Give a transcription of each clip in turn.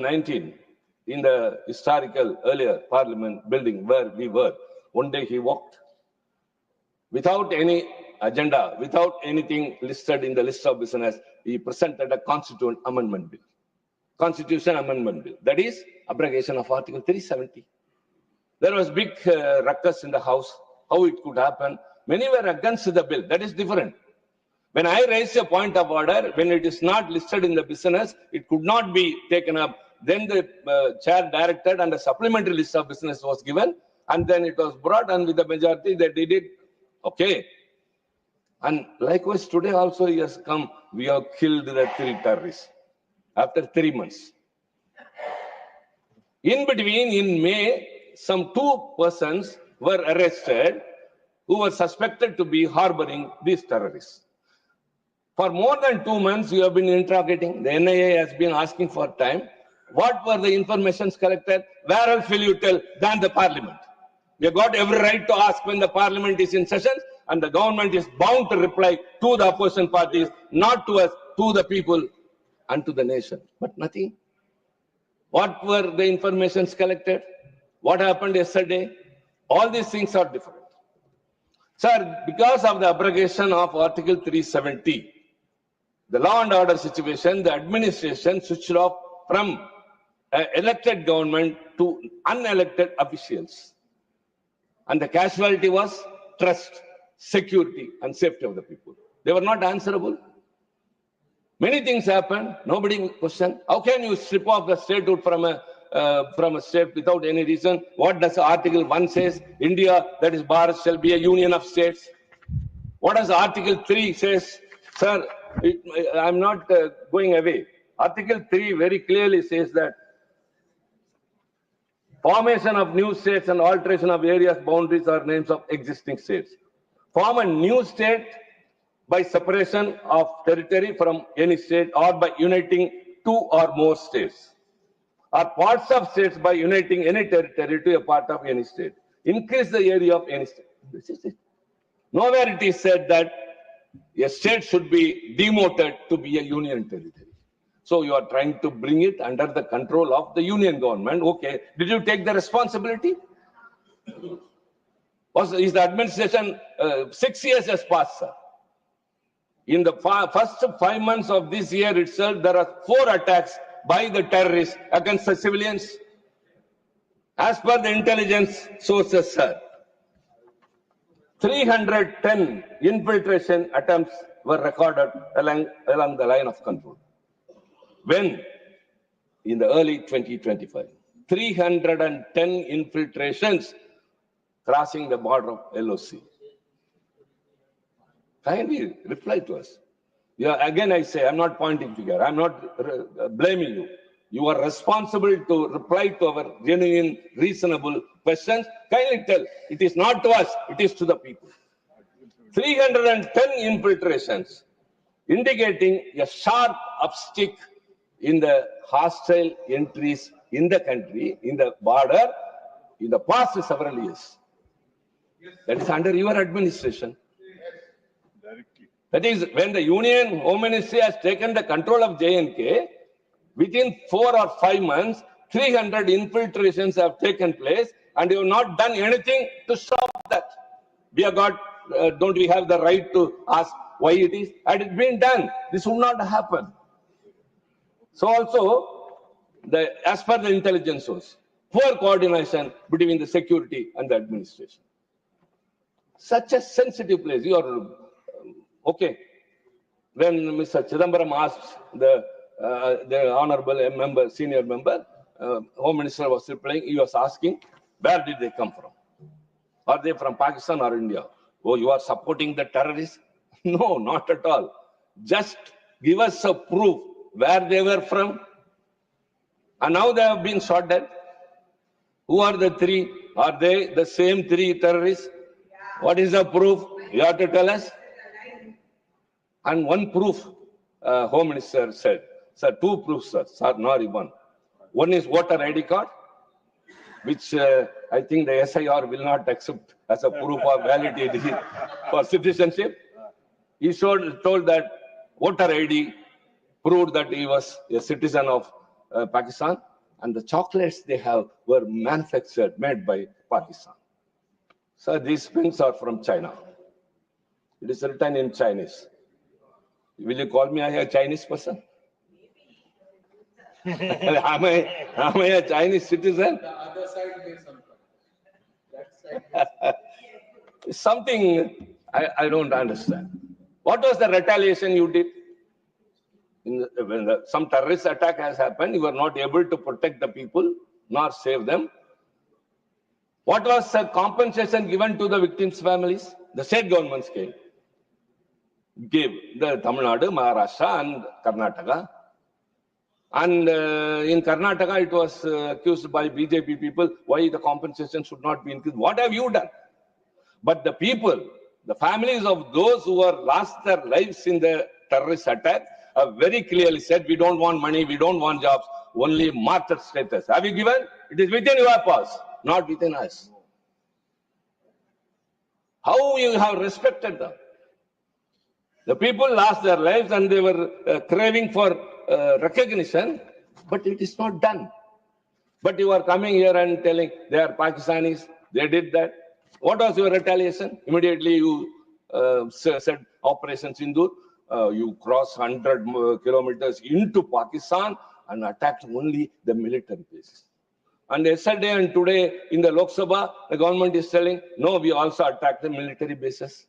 19 in the historical earlier Parliament building where we were. One day he walked without any agenda, without anything listed in the list of business. He presented a Constitution Amendment Bill. Constitution Amendment Bill. That is abrogation of Article 370. There was big ruckus in the House. How it could happen? Many were against the bill. That is different. When I raised a point of order, when it is not listed in the business, it could not be taken up. Then the chair directed and a supplementary list of business was given, and then it was brought, and with the majority they did it. Okay. And likewise today also he has come. We have killed the 3 terrorists after 3 months. In between, in May, some 2 persons were arrested who were suspected to be harboring these terrorists. For more than 2 months, you have been interrogating. The NIA has been asking for time. What were the informations collected? Where else will you tell than the Parliament? We have got every right to ask when the Parliament is in session, and the government is bound to reply to the opposition parties, not to us, to the people and to the nation. But nothing. What were the informations collected? What happened yesterday? All these things are different. Sir, because of the abrogation of Article 370, the law and order situation, the administration switched off from elected government to unelected officials. And the casualty was trust, security, and safety of the people. They were not answerable. Many things happened. Nobody questioned. How can you strip off the statehood from a state without any reason? What does Article 1 says? India, that is Bharat, shall be a union of states. What does Article 3 says? Sir, I'm not going away. Article 3 very clearly says that formation of new states and alteration of areas, boundaries, or names of existing states. Form a new state by separation of territory from any state or by uniting 2 or more states, or parts of states by uniting any territory to a part of any state. Increase the area of any state. This is it. Nowhere it is said that a state should be demoted to be a union territory. So you are trying to bring it under the control of the union government. Okay. Did you take the responsibility? Is the administration 6 years has passed, sir. In the first 5 months of this year itself, there are 4 attacks by the terrorists against the civilians. As per the intelligence sources, sir, 310 infiltration attempts were recorded along the line of control. When? In the early 2025. 310 infiltrations crossing the border of LOC. Kindly reply to us. Yeah, again I say, I'm not pointing finger. I'm not blaming you. You are responsible to reply to our genuine, reasonable questions. Kindly tell. It is not to us. It is to the people. 310 infiltrations, indicating a sharp upstick in the hostile entries in the country, in the border, in the past several years. That is under your administration. That is, when the Union Home Ministry has taken the control of J&K, within 4 or 5 months, 300 infiltrations have taken place, and you have not done anything to stop that. We have got, don't we have the right to ask why it is? Had it been done, this would not happen. So also, as per the intelligence source, poor coordination between the security and the administration. Such a sensitive place. You are okay. When Mr. Chidambaram asked the honorable member, senior member, Home Minister was replying, he was asking, where did they come from? Are they from Pakistan or India? Oh, you are supporting the terrorists? No, not at all. Just give us a proof where they were from. And now they have been shot dead. Who are the 3? Are they the same 3 terrorists? What is the proof? You have to tell us. And one proof, Home Minister said, sir, 2 proofs, sir, not one. One is voter ID card, which I think the SIR will not accept as a proof of validity for citizenship. He told that voter ID proved that he was a citizen of Pakistan. And the chocolates they have were manufactured, made by Pakistan. So these pens are from China. It is written in Chinese. Will you call me a Chinese person? am I a Chinese citizen? The other side may some that side. Something I don't understand. What was the retaliation you did? When some terrorist attack has happened, you were not able to protect the people nor save them. What was the compensation given to the victims' families? The state governments gave the Tamil Nadu, Maharashtra, and Karnataka. And in Karnataka, it was accused by BJP people why the compensation should not be increased. What have you done? But the people, the families of those who have lost their lives in the terrorist attack have very clearly said, we don't want money, we don't want jobs, only martyr status. Have you given? It is within your purse, not within us. How you have respected them? The people lost their lives and they were craving for recognition, but it is not done. But you are coming here and telling they are Pakistanis, they did that. What was your retaliation? Immediately you said Operation Sindoor. You crossed 100 kilometers into Pakistan and attacked only the military bases. And yesterday and today in the Lok Sabha, the government is telling, no, we also attacked the military bases.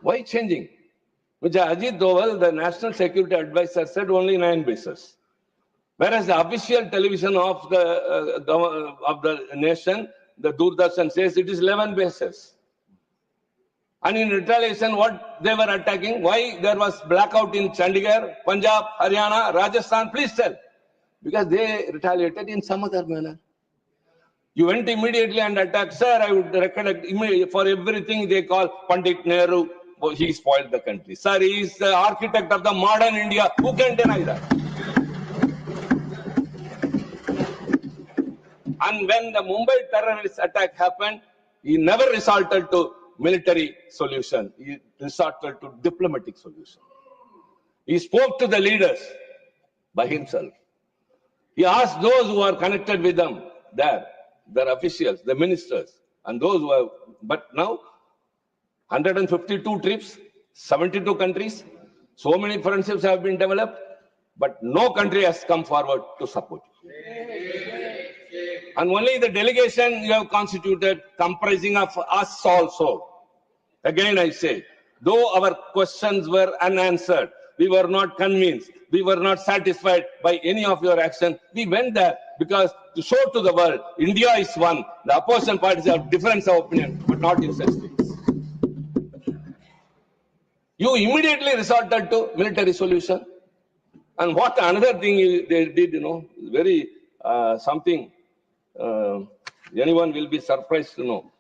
Why changing? Mr. Ajit Doval, the National Security Advisor, said only 9 bases. Whereas the official television of the nation, the Doordarshan, says it is 11 bases. And in retaliation, what they were attacking? Why there was blackout in Chandigarh, Punjab, Haryana, Rajasthan? Please tell. Because they retaliated in some other manner. You went immediately and attacked. Sir, I would recollect for everything they call Pandit Nehru. Oh, he spoiled the country. Sir, he is the architect of the modern India. Who can deny that? And when the Mumbai terrorist attack happened, he never resorted to military solution. He resorted to diplomatic solution. He spoke to the leaders by himself. He asked those who are connected with them there, their officials, the ministers, and those who have, but now 152 trips, 72 countries, so many friendships have been developed, but no country has come forward to support you. And only the delegation you have constituted comprising of us also. Again I say, though our questions were unanswered, we were not convinced, we were not satisfied by any of your action. We went there because to show to the world, India is one. The opposition parties have difference of opinion, but not in such things. You immediately resorted to military solution. And what another thing they did, very something anyone will be surprised to know.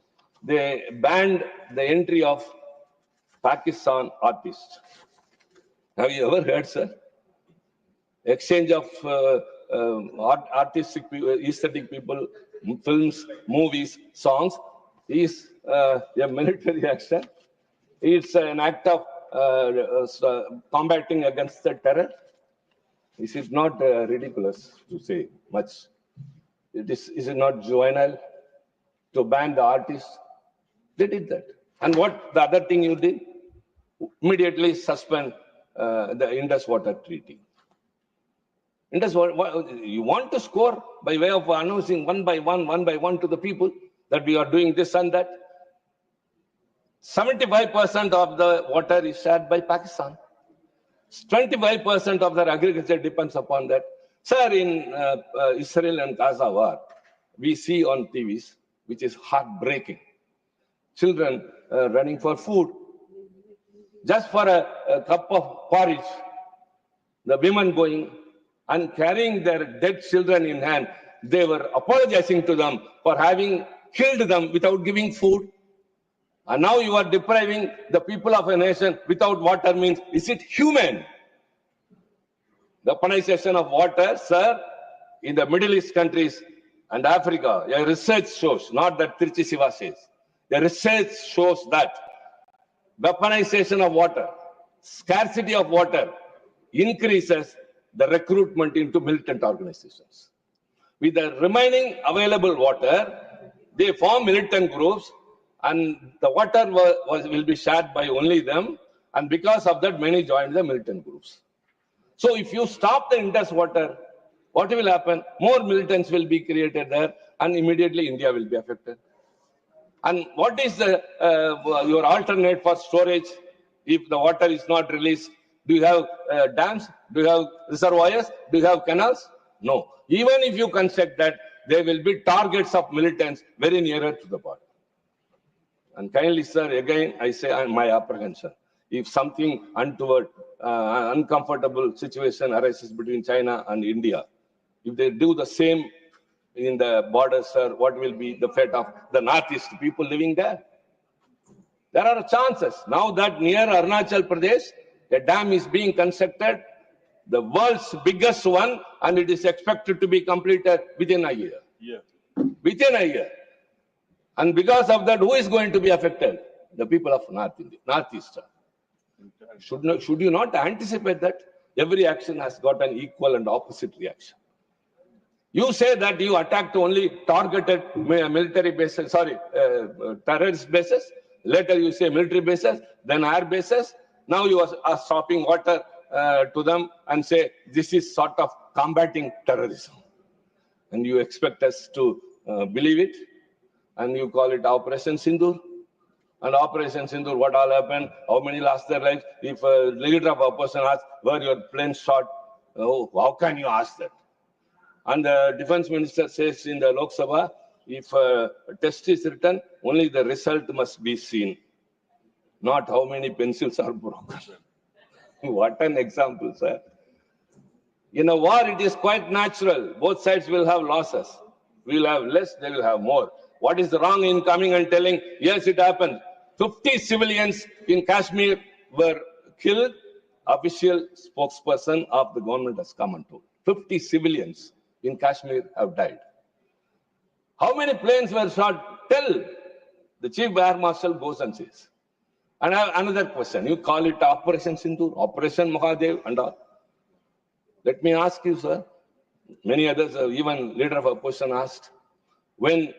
They banned the entry of Pakistan artists. Have you ever heard, sir? Exchange of artistic, aesthetic people, films, movies, songs is a military action. It's an act of combating against the terror. Is it not ridiculous to say much? Is it not juvenile to ban the artists? They did that. And what the other thing you did? Immediately suspend the Indus Water Treaty. Indus Water, you want to score by way of announcing one by one to the people that we are doing this and that. 75% of the water is shared by Pakistan. 25% of their agriculture depends upon that. Sir, in Israel and Gaza war, we see on TVs, which is heartbreaking. Children running for food. Just for a cup of porridge, the women going and carrying their dead children in hand, they were apologizing to them for having killed them without giving food. And now you are depriving the people of a nation without water means, is it human? The weaponization of water, sir, in the Middle East countries and Africa, a research shows, not that Trichy Siva says, the research shows that weaponization of water, scarcity of water increases the recruitment into militant organizations. With the remaining available water, they form militant groups, and the water will be shared by only them. And because of that, many joined the militant groups. So if you stop the Indus water, what will happen? More militants will be created there, and immediately India will be affected. And what is your alternate for storage if the water is not released? Do you have dams? Do you have reservoirs? Do you have canals? No. Even if you construct that, there will be targets of militants very nearer to the border. And kindly, sir, again, I say my apprehension. If something untoward, uncomfortable situation arises between China and India, if they do the same in the border, sir, what will be the fate of the Northeast people living there? There are chances. Now that near Arunachal Pradesh, a dam is being constructed, the world's biggest one, and it is expected to be completed within a year. Yeah. Within a year. And because of that, who is going to be affected? The people of Northeast. Should you not anticipate that? Every action has got an equal and opposite reaction. You say that you attacked only targeted military bases, terrorist bases. Later you say military bases, then air bases. Now you are stopping water to them and say this is sort of combating terrorism. And you expect us to believe it, and you call it Operation Sindoor. And Operation Sindoor, what all happened? How many lost their lives? If a leader of opposition asks, were your plane shot? Oh, how can you ask that? And the defense minister says in the Lok Sabha, if a test is written, only the result must be seen, not how many pencils are broken. What an example, sir. In a war, it is quite natural. Both sides will have losses. We will have less, they will have more. What is wrong in coming and telling, yes, it happened. 50 civilians in Kashmir were killed. Official spokesperson of the government has come and told. 50 civilians in Kashmir have died. How many planes were shot? Tell. The Chief Air Marshal goes and says. And I have another question. You call it Operation Sindoor, Operation Mahadev and all. Let me ask you, sir. Many others, even leader of opposition asked, when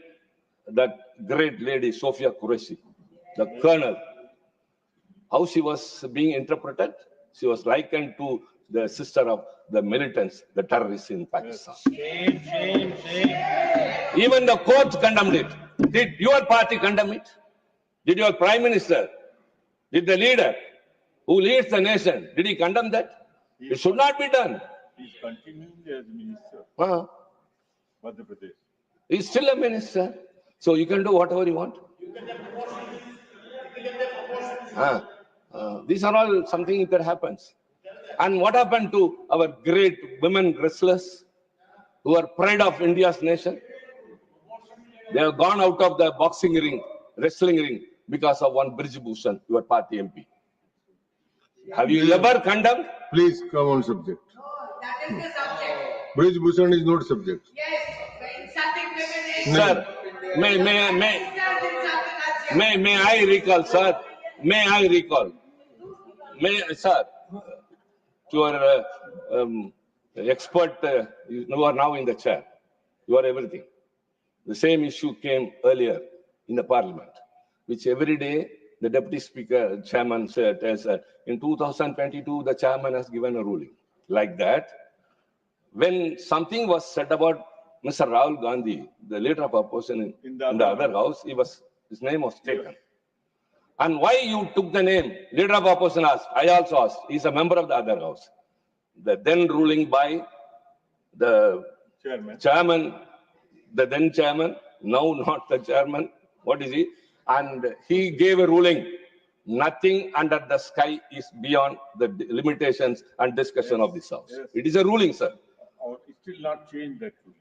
that great lady, Sophia Qureshi, the colonel, how she was being interpreted? She was likened to the sister of the militants, the terrorists in Pakistan. Shame. Even the court condemned it. Did your party condemn it? Did your prime minister? Did the leader who leads the nation, did he condemn that? It should not be done. He's continuing as minister. Madhya Pradesh. He's still a minister. So you can do whatever you want. These are all something that happens. And what happened to our great women wrestlers who are pride of India's nation? They have gone out of the boxing ring, wrestling ring, because of one Brij Bhushan, your party MP. Have you ever condemned? Please come on subject. No, that is the subject. Brij Bhushan is not subject. Yes, insulting women is. Sir, may I recall, sir? May I recall? Sir, you are expert, you are now in the chair. You are everything. The same issue came earlier in the parliament, which every day the deputy speaker, chairman said, as in 2022, the chairman has given a ruling. Like that, when something was said about Mr. Rahul Gandhi, the leader of opposition in the other house, his name was taken. Yes. And why you took the name? Leader of opposition asked. I also asked. He's a member of the other house. The then ruling by the chairman, the then chairman, now not the chairman. What is he? And he gave a ruling. Nothing under the sky is beyond the limitations and discussion of this house. Yes. It is a ruling, sir. It will not change that ruling.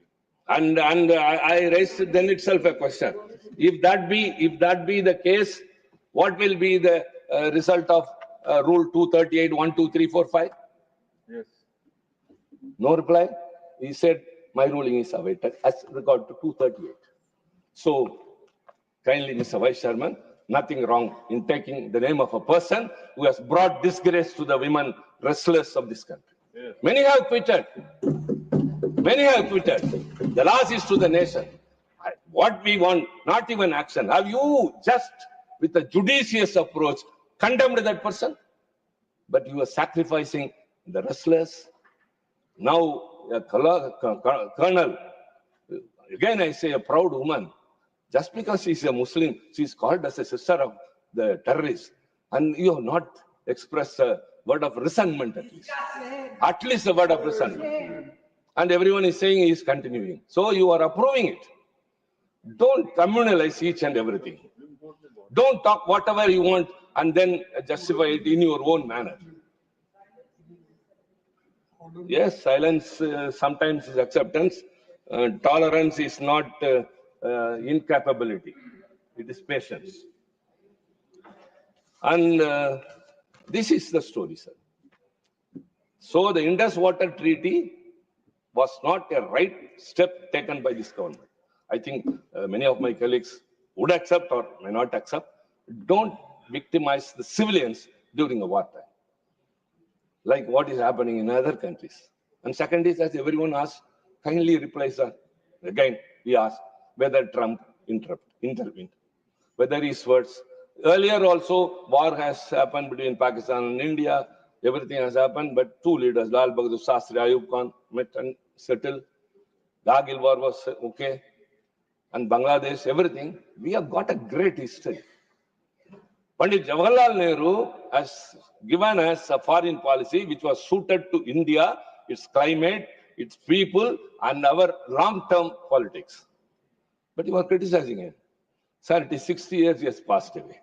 And I raised then itself a question. If that be the case, what will be the result of Rule 238, 1, 2, 3, 4, 5? Yes. No reply. He said, my ruling is awaited as regard to 238. So, kindly, Mr. Vice Chairman, nothing wrong in taking the name of a person who has brought disgrace to the women wrestlers of this country. Yes. Many have quitted. Many have quitted. The loss is to the nation. What we want, not even action. Have you just, with a judicious approach, condemned that person? But you are sacrificing the restless. Now, a colonel, again I say a proud woman, just because she is a Muslim, she is called as a sister of the terrorists. And you have not expressed a word of resentment at least. At least a word of resentment. And everyone is saying he is continuing. So you are approving it. Don't communalize each and everything. Don't talk whatever you want and then justify it in your own manner. Yes, silence sometimes is acceptance. Tolerance is not incapability. It is patience. And this is the story, sir. So the Indus Water Treaty was not a right step taken by this government. I think many of my colleagues would accept or may not accept. Don't victimize the civilians during a wartime, like what is happening in other countries. And second is, as everyone asks, kindly reply, sir. Again, we ask whether Trump intervened, whether his words. Earlier also, war has happened between Pakistan and India. Everything has happened, but two leaders, Lal Bahadur Shastri, Ayub Khan, met and settled. Kargil war was okay. And Bangladesh, everything. We have got a great history. Pandit Jawaharlal Nehru has given us a foreign policy which was suited to India, its climate, its people, and our long-term politics. But you are criticizing him. Sir, it is 60 years he has passed away.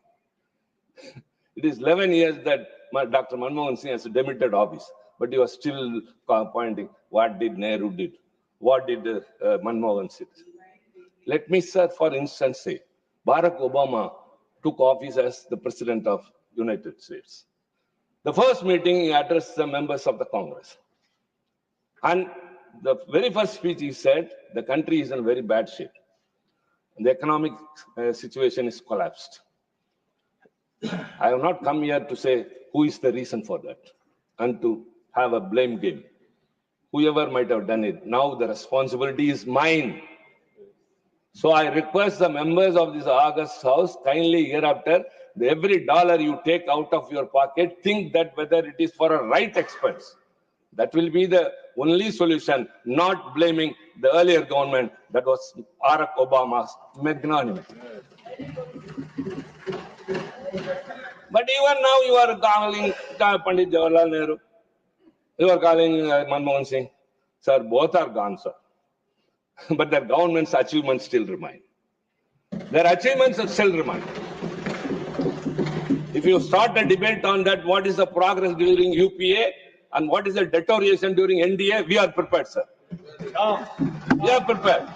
It is 11 years that Dr. Manmohan Singh has demitted office, but you are still pointing, what did Nehru did? What did Manmohan Singh? Let me, sir, for instance, say, Barack Obama took office as the President of United States. The first meeting, he addressed the members of the Congress. And the very first speech he said, the country is in very bad shape. The economic situation is collapsed. I have not come here to say who is the reason for that and to have a blame game. Whoever might have done it, now the responsibility is mine. So I request the members of this August House, kindly hereafter, every dollar you take out of your pocket, think that whether it is for a right expense. That will be the only solution, not blaming the earlier government. That was Barack Obama's magnanimity. But even now you are calling Pandit Jawaharlal Nehru. You are calling Manmohan Singh. Sir, both are gone, sir. But their government's achievements still remain. Their achievements still remain. If you start a debate on that, what is the progress during UPA and what is the deterioration during NDA, we are prepared, sir. We are prepared.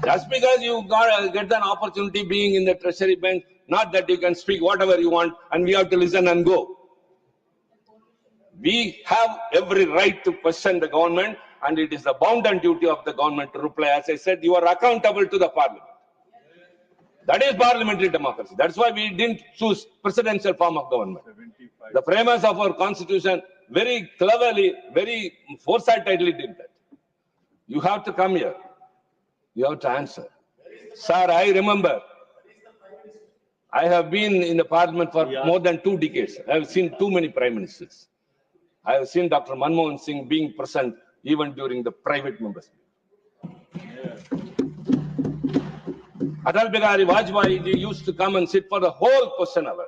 Just because you get an opportunity being in the treasury bench, not that you can speak whatever you want and we have to listen and go. We have every right to question the government, and it is the bounden duty of the government to reply. As I said, you are accountable to the parliament. That is parliamentary democracy. That's why we didn't choose presidential form of government. The framers of our constitution very cleverly, very foresightedly did that. You have to come here. You have to answer. Sir, I remember, I have been in the parliament for more than 2 decades. I have seen too many prime ministers. I have seen Dr. Manmohan Singh being present even during the private members. Atal Bihari Vajpayee used to come and sit for the whole question hour.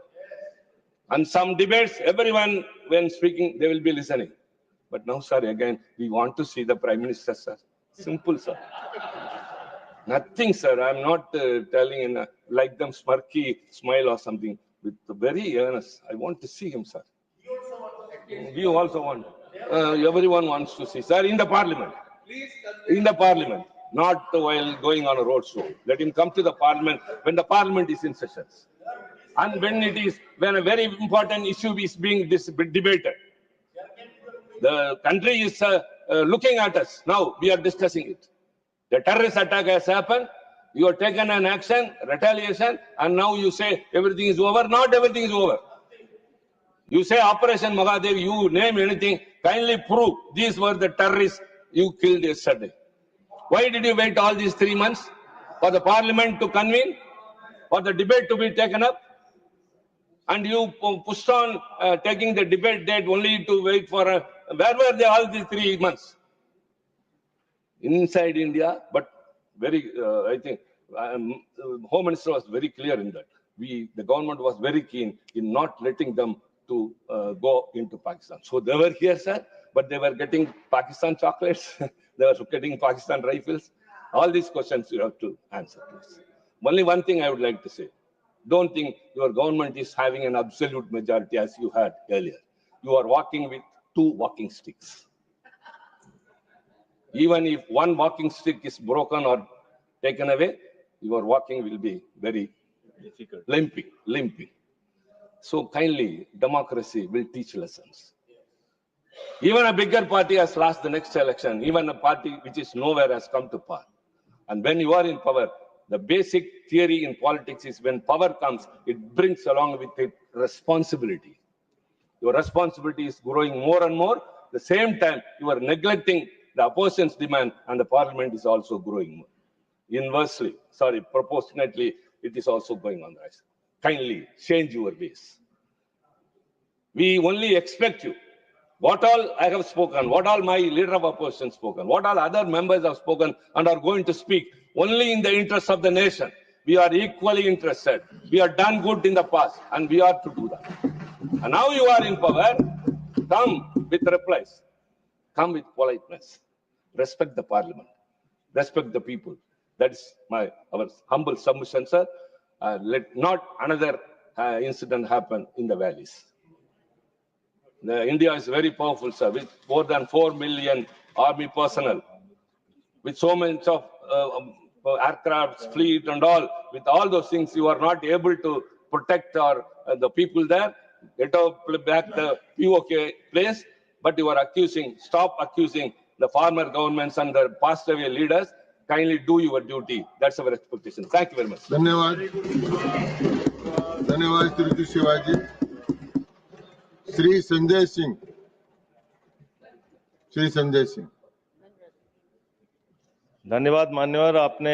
And some debates, everyone, when speaking, they will be listening. But now, sir, again, we want to see the Prime Minister, sir. Simple, sir. Nothing, sir. I'm not telling in like them smirky smile or something. With very earnest, I want to see him, sir. We also want. Everyone wants to see, sir, in the parliament. In the parliament, not while going on a road show. Let him come to the parliament when the parliament is in sessions. And when a very important issue is being debated. The country is looking at us. Now we are discussing it. The terrorist attack has happened. You have taken an action, retaliation, and now you say everything is over. Not everything is over. You say Operation Mahadev, you name anything, kindly prove these were the terrorists you killed yesterday. Why did you wait all these 3 months for the parliament to convene, for the debate to be taken up? And you pushed on taking the debate date only to wait for where were they all these 3 months? Inside India, but very, I think, Home Minister was very clear in that. The government was very keen in not letting them to go into Pakistan. So they were here, sir, but they were getting Pakistan chocolates, they were getting Pakistan rifles. All these questions you have to answer, please. Only one thing I would like to say. Don't think your government is having an absolute majority as you had earlier. You are walking with 2 walking sticks. Even if one walking stick is broken or taken away, your walking will be very Difficult. limping. So kindly, democracy will teach lessons. Even a bigger party has lost the next election. Even a party which is nowhere has come to power. And when you are in power, the basic theory in politics is when power comes, it brings along with it responsibility. Your responsibility is growing more and more. At the same time, you are neglecting the opposition's demand, and the parliament is also growing more. Inversely, proportionately, it is also going on the rise. Kindly change your ways. We only expect you. What all I have spoken, what all my leader of opposition spoken, what all other members have spoken and are going to speak, only in the interest of the nation. We are equally interested. We have done good in the past, and we are to do that. And now you are in power, come with replies. Come with politeness. Respect the parliament. Respect the people. That is our humble submission, sir. Let not another incident happen in the valleys. India is very powerful, sir, with more than 4 million army personnel, with so many of aircrafts, fleet and all. With all those things, you are not able to protect the people there. Get back the POK place, but you are stop accusing the former governments and the past away leaders. Kindly do your duty. That's our expectation. Thank you very much. धन्यवाद धन्यवाद श्री शिवाजी श्री संजय सिंह धन्यवाद मान्यवर, आपने